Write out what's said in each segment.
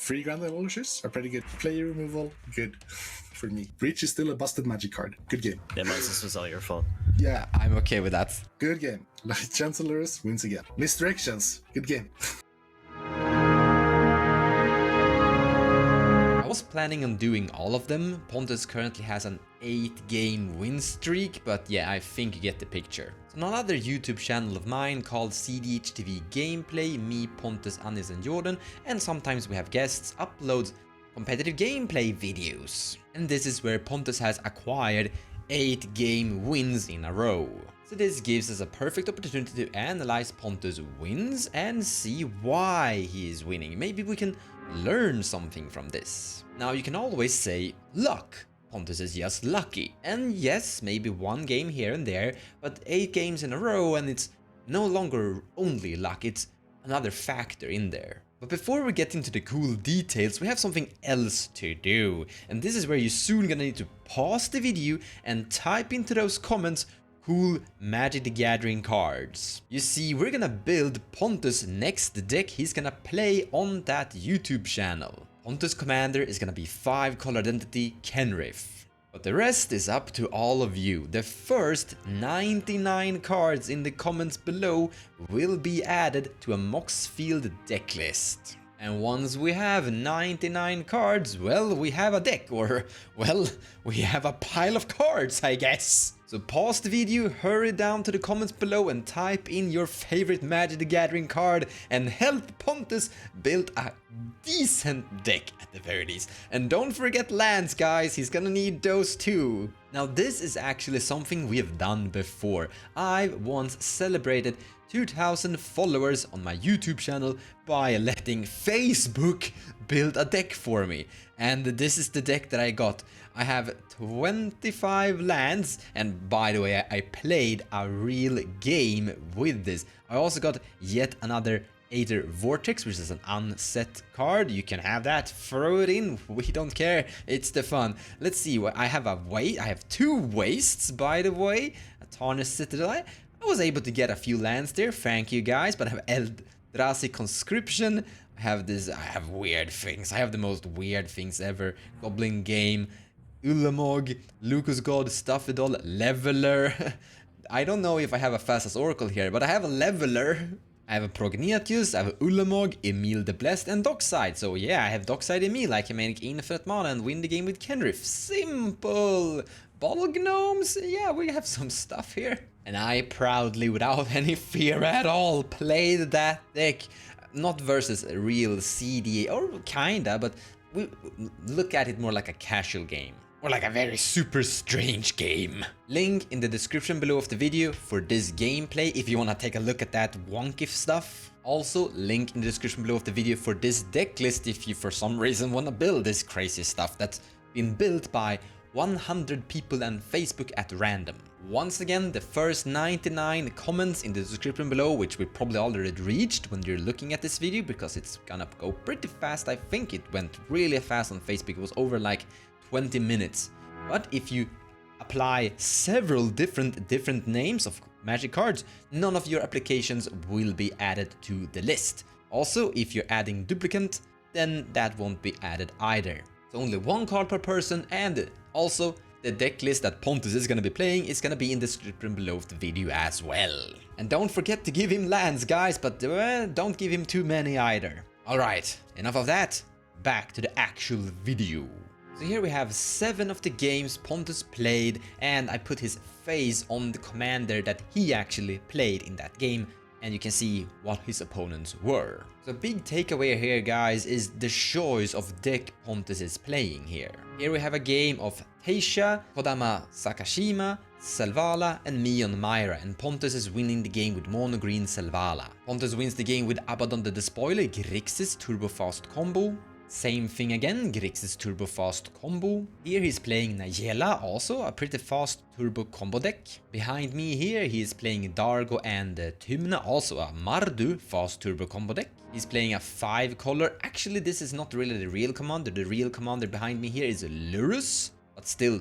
3 Grand Demolishes are pretty good. Player removal, good for me. Breach is still a busted magic card. Good game. Yeah, Moses, this was all your fault. Yeah, I'm okay with that. good game. Light Chancellors wins again. Misdirections, good game. I was planning on doing all of them. Pontus currently has an 8-game win streak, but yeah, I think you get the picture. So another YouTube channel of mine called cEDH TV Gameplay, me, Pontus, Anis and Jordan, and sometimes we have guests, uploads competitive gameplay videos. And this is where Pontus has acquired 8-game wins in a row. So this gives us a perfect opportunity to analyze Pontus' wins and see why he is winning. Maybe we can learn something from this. Now you can always say luck. Pontus is just lucky. And yes, maybe one game here and there, but 8 games in a row and it's no longer only luck, it's another factor in there. But before we get into the cool details, we have something else to do. And this is where you're soon gonna need to pause the video and type into those comments cool Magic the Gathering cards. You see, we're gonna build Pontus' next deck he's gonna play on that YouTube channel. Pontus' commander is gonna be 5-color identity KENRITH. But the rest is up to all of you. The first 99 cards in the comments below will be added to a Moxfield deck list. And once we have 99 cards, well, we have a deck, or, well, we have a pile of cards, I guess. So pause the video, hurry down to the comments below and type in your favorite Magic the Gathering card and help Pontus build a decent deck at the very least. And don't forget lands, guys, he's gonna need those too. Now this is actually something we have done before. I once celebrated 2,000 followers on my YouTube channel by letting Facebook build a deck for me. And this is the deck that I got. I have 25 lands, and by the way, I played a real game with this. I also got yet another Aether Vortex, which is an unset card. You can have that, throw it in, we don't care, it's the fun. Let's see, I have I have 2 wastes, by the way, a Tarnished Citadel. I was able to get a few lands there, thank you guys, but I have Eldrazi Conscription, I have weird things, I have the most weird things ever. Goblin Game, Ulamog, Lucas God, Stuffidol, Leveler. I don't know if I have a Fastest Oracle here, but I have a Leveler. I have a Prognathus, I have Ulamog, Emil the Blessed, and Dockside. So yeah, I have Dockside Emil, I can make infinite mana and win the game with KENRITH. Simple! Bottle Gnomes, yeah, we have some stuff here. And I proudly, without any fear at all, played that deck. Not versus a real cEDH, or kinda, but we look at it more like a casual game. Or like a very super strange game. Link in the description below of the video for this gameplay if you wanna take a look at that wonky stuff. Also, link in the description below of the video for this deck list if you for some reason wanna build this crazy stuff that's been built by 100 people and Facebook at random. Once again, the first 99 comments in the description below, which we probably already reached when you're looking at this video because it's gonna go pretty fast. I think it went really fast on Facebook, it was over like 20 minutes. But if you apply several different names of magic cards, none of your applications will be added to the list. Also, if you're adding duplicate, then that won't be added either. So only 1 card per person, and also the deck list that Pontus is gonna be playing is gonna be in the description below the video as well. And don't forget to give him lands, guys, but don't give him too many either. Alright, enough of that, back to the actual video. So here we have 7 of the games Pontus played, and I put his face on the commander that he actually played in that game, and you can see what his opponents were. So big takeaway here, guys, is the choice of deck Pontus is playing here. Here we have a game of Taisha, Kodama Sakashima, Selvala and me on Myra, and Pontus is winning the game with mono green Selvala. Pontus wins the game with Abaddon the Despoiler, Grixis Turbo Fast combo. Same thing again, Grixis Turbo Fast combo. Here he's playing Nayela, also a pretty fast turbo combo deck. Behind me here he is playing Dargo and Tymna, also a Mardu fast turbo combo deck. He's playing a 5-color, actually this is not really the real commander behind me here is Lurus, but still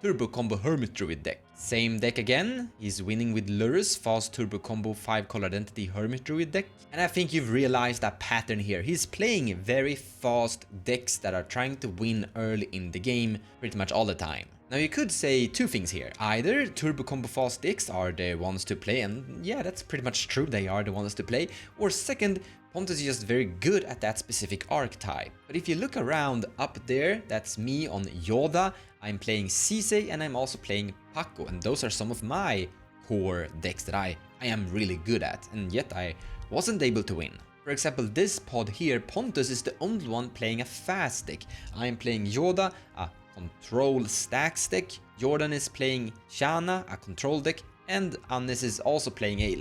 turbo combo Hermit Druid deck. Same deck again. He's winning with Lurrus, fast turbo combo, 5-color identity Hermit Druid deck. And I think you've realized a pattern here. He's playing very fast decks that are trying to win early in the game pretty much all the time. Now you could say two things here. Either turbo combo fast decks are the ones to play, and yeah, that's pretty much true, they are the ones to play. Or second, Pontus is just very good at that specific archetype. But if you look around up there, that's me on Yoda, I'm playing cEDH, and I'm also playing Paco, and those are some of my core decks that I am really good at, and yet I wasn't able to win. For example, this pod here, Pontus is the only one playing a fast deck. I'm playing Yoda, a control stacks deck, Jordan is playing Shana, a control deck, and Annis is also playing a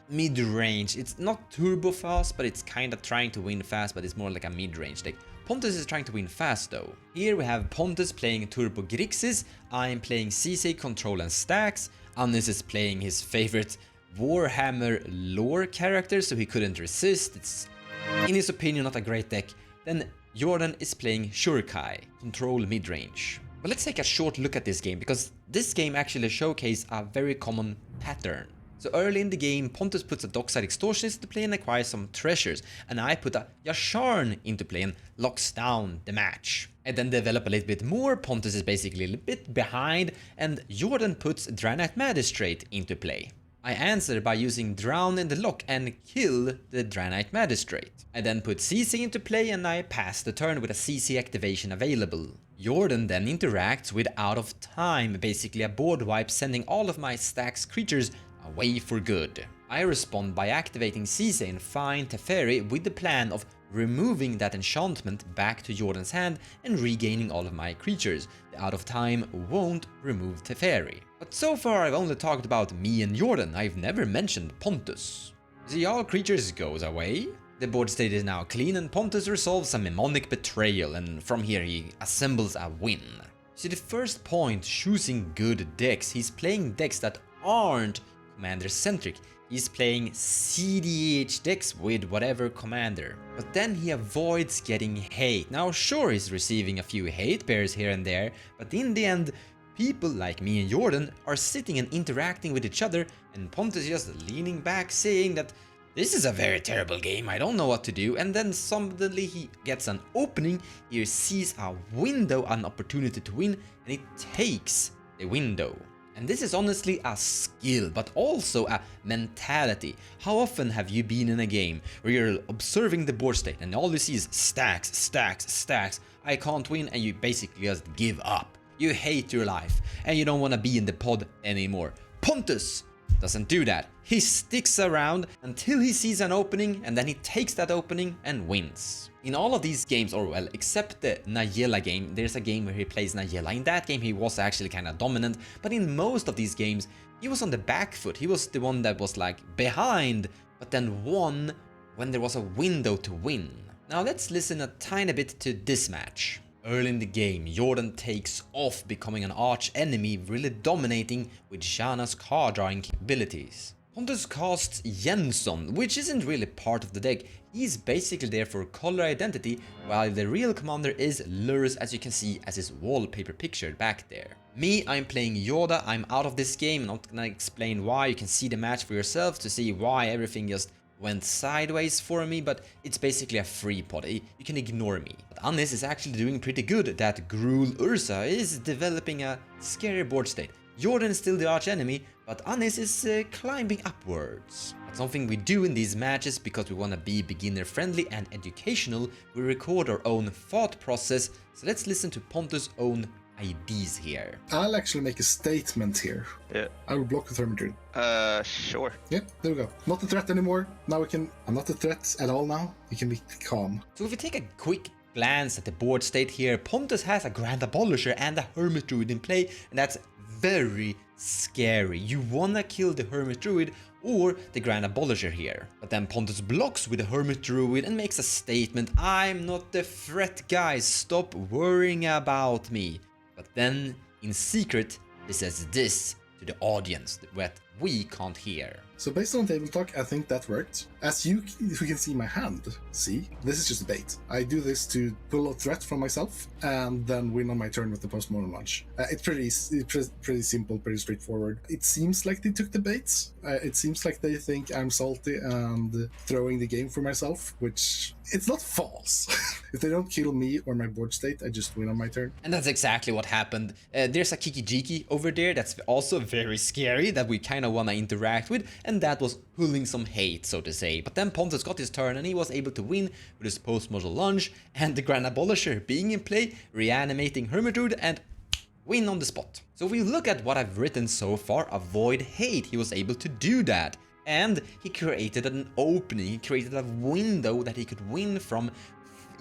mid-range. It's not turbo fast, but it's kind of trying to win fast, but it's more like a mid-range deck. Pontus is trying to win fast though. Here we have Pontus playing Turbo Grixis, I'm playing cEDH Control and Stacks, Annis is playing his favorite Warhammer lore character, so he couldn't resist. It's, in his opinion, not a great deck. Then Jordan is playing Shurkai, Control mid-range. But let's take a short look at this game, because this game actually showcases a very common pattern. So early in the game, Pontus puts a Dockside Extortionist into play and acquires some treasures, and I put a Yasharn into play and locks down the match. And then develop a little bit more, Pontus is basically a little bit behind, and Jordan puts Draenei Magistrate into play. I answer by using Drown in the lock and kill the Draenei Magistrate. I then put cEDH into play and I pass the turn with a cEDH activation available. Jordan then interacts with Out of Time, basically a board wipe, sending all of my stacks creatures away for good. I respond by activating cEDH and find Teferi with the plan of removing that enchantment back to Jordan's hand and regaining all of my creatures. The Out of Time won't remove Teferi. But so far I've only talked about me and Jordan, I've never mentioned Pontus. See, all creatures goes away. The board state is now clean and Pontus resolves a mnemonic betrayal, and from here he assembles a win. See, the first point, choosing good decks. He's playing decks that aren't commander-centric. He's playing cEDH decks with whatever commander. But then he avoids getting hate. Now sure, he's receiving a few hate pairs here and there, but in the end, people like me and Jordan are sitting and interacting with each other, and Pontus just leaning back saying that this is a very terrible game, I don't know what to do, and then suddenly he gets an opening, he sees a window, an opportunity to win, and he takes the window. And this is honestly a skill, but also a mentality. How often have you been in a game where you're observing the board state and all you see is stacks, stacks, stacks, I can't win, and you basically just give up. You hate your life and you don't want to be in the pod anymore. Pontus doesn't do that. He sticks around until he sees an opening, and then he takes that opening and wins. In all of these games, or well, except the Nayela game, there's a game where he plays Nayela. In that game he was actually kind of dominant, but in most of these games he was on the back foot. He was the one that was like behind, but then won when there was a window to win. Now let's listen a tiny bit to this match. Early in the game, Jordan takes off, becoming an arch enemy, really dominating with Shana's card drawing capabilities. Pontus casts Jenson, which isn't really part of the deck. He's basically there for color identity, while the real commander is Lurrus, as you can see as his wallpaper pictured back there. Me, I'm playing Yoda. I'm out of this game. I'm not gonna explain why. You can see the match for yourself to see why everything just went sideways for me, but it's basically a free pod. You can ignore me. But Annis is actually doing pretty good. That Gruul Ursa is developing a scary board state. Jordan is still the arch enemy, but Annis is climbing upwards. That's something we do in these matches because we want to be beginner friendly and educational. We record our own thought process, so let's listen to Pontus' own ideas here. I'll actually make a statement here. Yeah. I will block the Thermidrid. Sure. Yeah, there we go. Not a threat anymore. Now we can... I'm not a threat at all now. You can be calm. So if we take a quick glance at the board state here, Pontus has a Grand Abolisher and a Hermit Druid in play, and that's very scary. You wanna kill the Hermit Druid or the Grand Abolisher here. But then Pontus blocks with the Hermit Druid and makes a statement. I'm not the threat, guys. Stop worrying about me. But then, in secret, he says this to the audience, that we can't hear. So based on table talk, I think that worked. As you can see my hand, see, this is just a bait. I do this to pull a threat from myself and then win on my turn with the postmortem launch. It's pretty simple, pretty straightforward. It seems like they took the bait. It seems like they think I'm salty and throwing the game for myself, which it's not false. If they don't kill me or my board state, I just win on my turn. And that's exactly what happened. There's a Kiki-Jiki over there that's also very scary that we kind of want to interact with, and that was pulling some hate, so to say. But then Pontus got his turn and he was able to win with his post-mortal lunge and the Grand Abolisher being in play, reanimating Hermitude and win on the spot. So if we look at what I've written so far, avoid hate, he was able to do that. And he created an opening, he created a window that he could win from,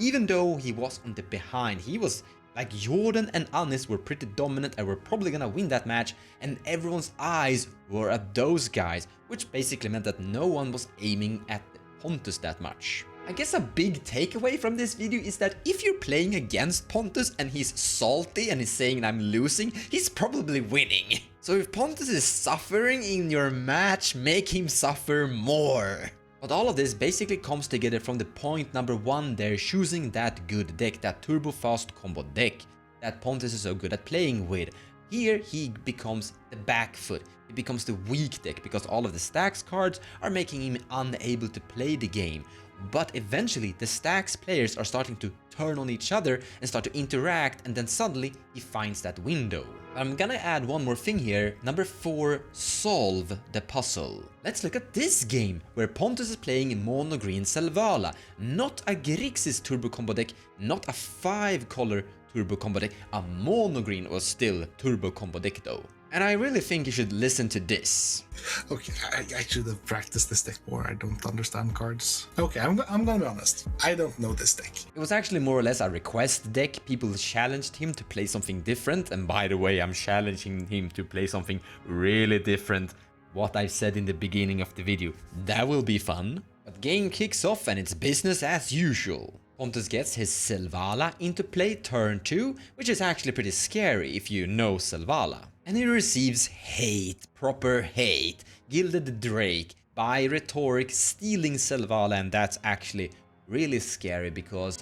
even though he was on the behind. He was like Jordan and Anis were pretty dominant and were probably gonna win that match, and everyone's eyes were at those guys, which basically meant that no one was aiming at Pontus that much. I guess a big takeaway from this video is that if you're playing against Pontus and he's salty and he's saying I'm losing, he's probably winning. So if Pontus is suffering in your match, make him suffer more. But all of this basically comes together from the point number 1 there, choosing that good deck, that turbo fast combo deck that Pontus is so good at playing with. Here he becomes the back foot, he becomes the weak deck because all of the stacks cards are making him unable to play the game. But eventually the stacks players are starting to turn on each other and start to interact, and then suddenly he finds that window. I'm gonna add one more thing here. Number 4, solve the puzzle. Let's look at this game where Pontus is playing mono green Selvala, not a Grixis turbo combo deck, not a 5-color turbo combo deck, a mono green or still turbo combo deck though. And I really think you should listen to this. Okay, I should have practiced this deck more. I don't understand cards. Okay, I'm gonna be honest. I don't know this deck. It was actually more or less a request deck. People challenged him to play something different. And by the way, I'm challenging him to play something really different. What I said in the beginning of the video. That will be fun. But game kicks off and it's business as usual. Pontus gets his Selvala into play turn 2, which is actually pretty scary if you know Selvala. And he receives hate, proper hate, Gilded Drake, by Rhetoric stealing Selvala, and that's actually really scary because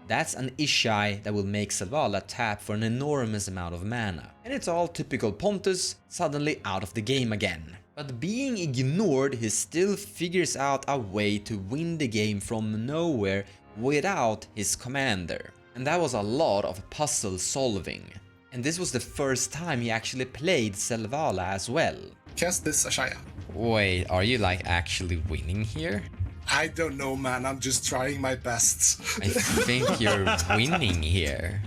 that's an thsi that will make Selvala tap for an enormous amount of mana. And it's all typical Pontus, suddenly out of the game again. But being ignored, he still figures out a way to win the game from nowhere without his commander. And that was a lot of puzzle solving. And this was the first time he actually played Selvala as well. Cast this Ashaya. Wait, are you like actually winning here? I don't know, man. I'm just trying my best. I think you're winning here.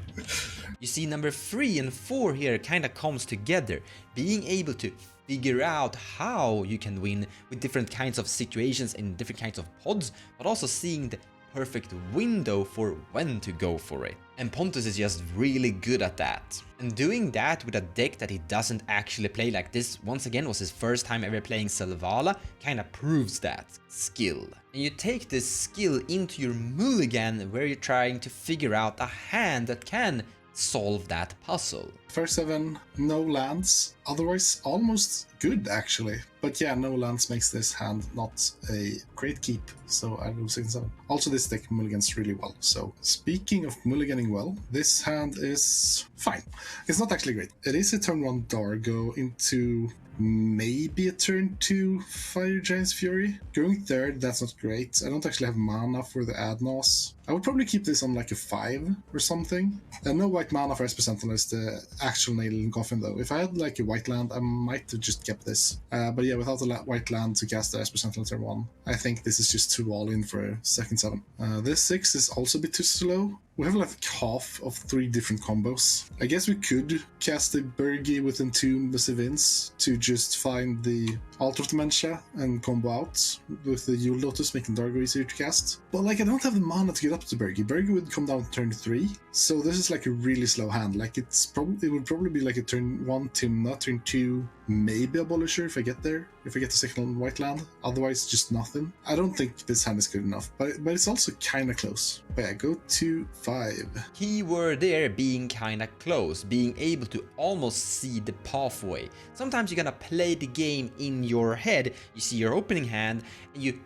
You see, number 3 and 4 here kind of comes together. Being able to figure out how you can win with different kinds of situations in different kinds of pods, but also seeing the perfect window for when to go for it. And Pontus is just really good at that. And doing that with a deck that he doesn't actually play, like this once again was his first time ever playing Selvala, kinda proves that skill. And you take this skill into your mulligan where you're trying to figure out a hand that can solve that puzzle. First 7, no lands. Otherwise, almost good actually. But yeah, no lands makes this hand not a great keep, so I lose 6-7. Also, this deck mulligans really well. So speaking of mulliganing well, this hand is fine. It's not actually great. It is a turn 1 Dargo into maybe a turn 2 Fire Giant's Fury. Going 3rd, that's not great. I don't actually have mana for the Adnos. I would probably keep this on like a 5 or something. No white mana for Esper Sentinel is the actual nail in the coffin though. If I had like a white land, I might have just kept this. But yeah, without a white land to cast the Esper Sentinel turn 1, I think this is just too all in for a second 7. This 6 is also a bit too slow. We have like half of 3 different combos. I guess we could cast the Bergi with Entomb the Civins to just find the Altar of Dementia and combo out with the Yule Lotus, making Dargo easier to cast. But like, I don't have the mana to get up to Bergi. Bergi would come down turn 3, so this is like a really slow hand. Like it would probably be like a turn 1 Timna, turn 2 maybe Abolisher if I get there, if I get the second white land. Otherwise, just nothing. I don't think this hand is good enough, but it's also kind of close. But yeah, go to 5. Keyword there being kinda close, being able to almost see the pathway. Sometimes you're gonna play the game in your head, you see your opening hand, and you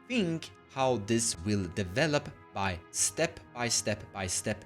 think how this will develop by step,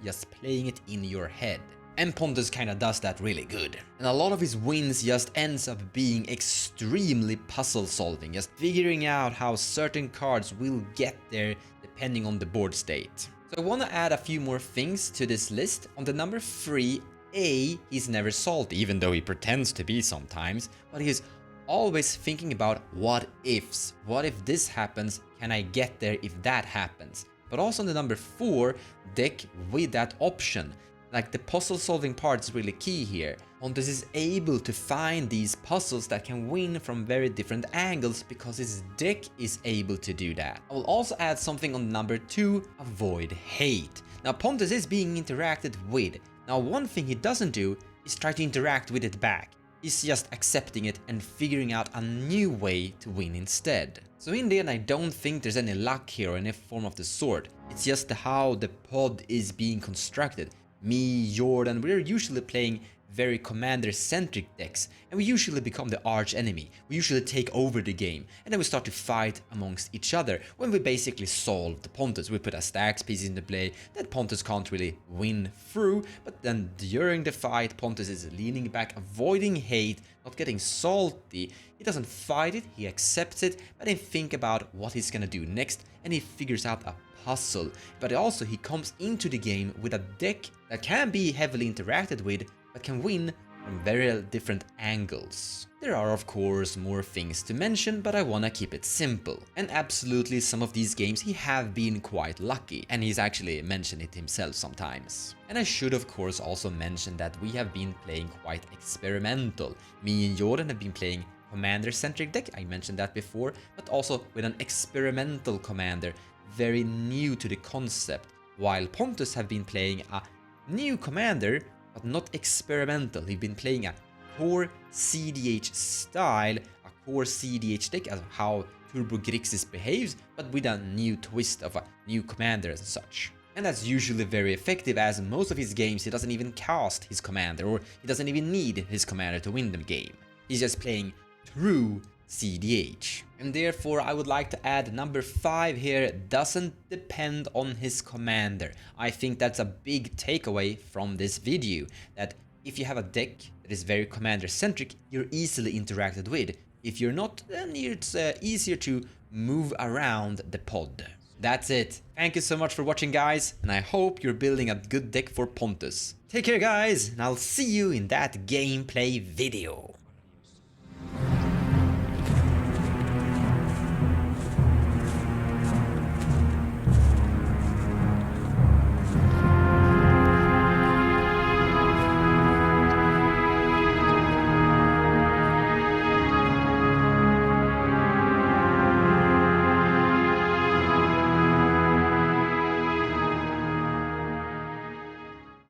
just playing it in your head. And Pontus kinda does that really good. And a lot of his wins just ends up being extremely puzzle solving, just figuring out how certain cards will get there depending on the board state. So I wanna add a few more things to this list. On the number 3, he's never salty, even though he pretends to be sometimes, but he's always thinking about what ifs. What if this happens? Can I get there if that happens? But also on the number 4, deck with that option. Like the puzzle solving part is really key here. Pontus is able to find these puzzles that can win from very different angles because his deck is able to do that. I will also add something on number 2, avoid hate. Now Pontus is being interacted with. Now one thing he doesn't do is try to interact with it back. He's just accepting it and figuring out a new way to win instead. So in the end, I don't think there's any luck here or any form of the sort. It's just how the pod is being constructed. Me, Jordan, we're usually playing very commander-centric decks, and we usually become the arch enemy. We usually take over the game, and then we start to fight amongst each other when we basically solve the Pontus. We put a stacks piece into play that Pontus can't really win through, but then during the fight, Pontus is leaning back, avoiding hate, not getting salty. He doesn't fight it, he accepts it, but then think about what he's gonna do next, and he figures out a puzzle. But also he comes into the game with a deck that can be heavily interacted with, but can win from very different angles. There are of course more things to mention, but I wanna keep it simple. And absolutely some of these games he have been quite lucky, and he's actually mentioned it himself sometimes. And I should of course also mention that we have been playing quite experimental. Me and Jordan have been playing commander-centric deck, I mentioned that before, but also with an experimental commander, very new to the concept, while Pontus have been playing a new commander, but not experimental. He's been playing a core cEDH style, a core cEDH deck as how Turbo Grixis behaves, but with a new twist of a new commander and such. And that's usually very effective, as most of his games he doesn't even cast his commander, or he doesn't even need his commander to win the game. He's just playing true cEDH. And therefore I would like to add number 5 here, doesn't depend on his commander. I think that's a big takeaway from this video, that if you have a deck that is very commander centric, you're easily interacted with. If you're not, then it's easier to move around the pod. That's it. Thank you so much for watching, guys, and I hope you're building a good deck for Pontus. Take care, guys, and I'll see you in that gameplay video.